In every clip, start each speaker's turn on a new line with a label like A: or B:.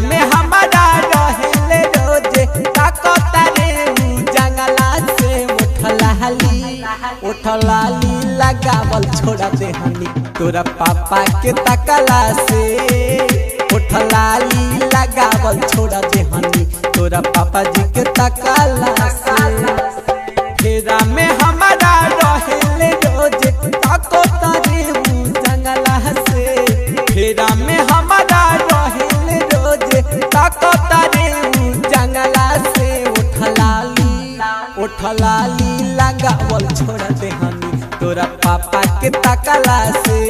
A: में हमारा रहेले रोजे ताकता रे जंगला से उठलाली लगावल छोड़ा दे हनी तोरा पापा के तकला से उठलाली लगावल छोड़ा दे हनी तोरा पापा जी के तकला से फेरा में हमारा रहेले रोजे ताकता रे जंगला से फेरा में हमारा रहेले रोजे ताकता रे जंगला से उठलाली लगावल छोड़ दे हनी तोरा पापा के तकला से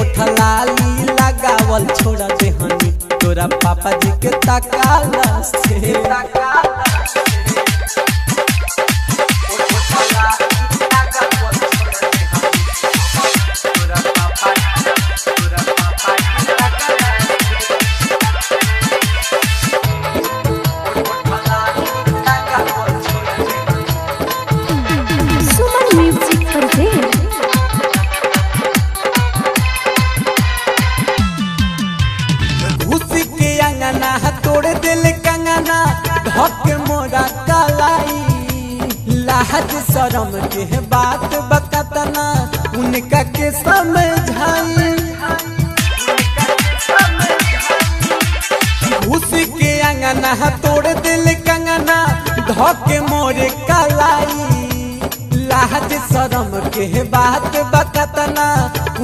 A: उठलाली लगावल छोड़ दे हनी तोरा पापा जी के तकला से तोड़ दिल कंगना ढक मोरा कलाई लाज शरम के बात बकतना उनका के समझाई घुस के अंगना तोड़ दिल कंगना ढक मोरे कलाई लाज शरम के बात बकतना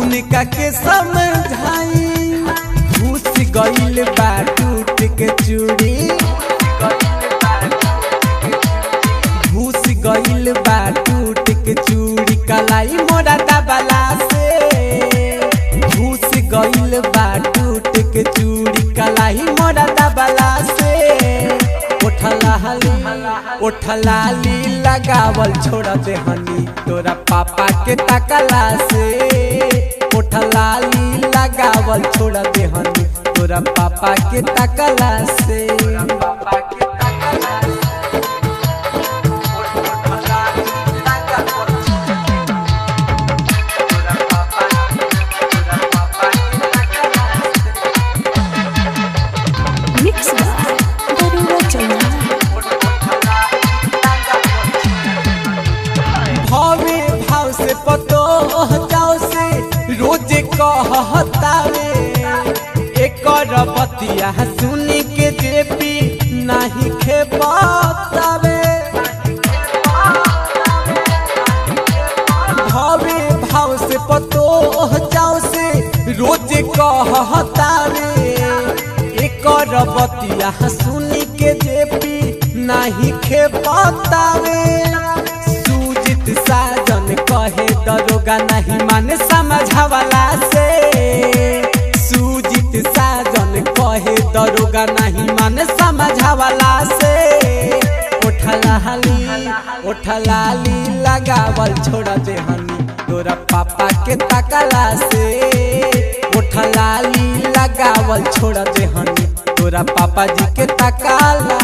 A: उनका के समझाई घुस गइल बा टूट के चूड़ी घुस गइल बा टूट के चूड़ी कलाई मोरा दबला से घुस गइल बा टूट के चूड़ी कलाई मोरा दबला से उठलाली लगावल छोड़ दे हनी तोरा पापा के तकला से उठलाली लगावल छोड़ दे हनी तोरा पापा के तकला से भावे भाव से पतो जाओ से रोजे कहतावे एकर बतिया सुनी के जेपी नहीं खेपतावे भावे भाव से पतो जाओ से रोजे कहतावे एकर बतिया सुनी के जेपी नहीं खेपतावे सुजित साजन कहे दरोगा नहीं माने समझावला से सुजित साजन कहे दरोगा नहीं माने समझावला से उठलाली लगावल छोड़ दे हनी तोरा पापा के तकला से उठलाली लगावल छोड़ दे हनी तोरा पापा जी के तकला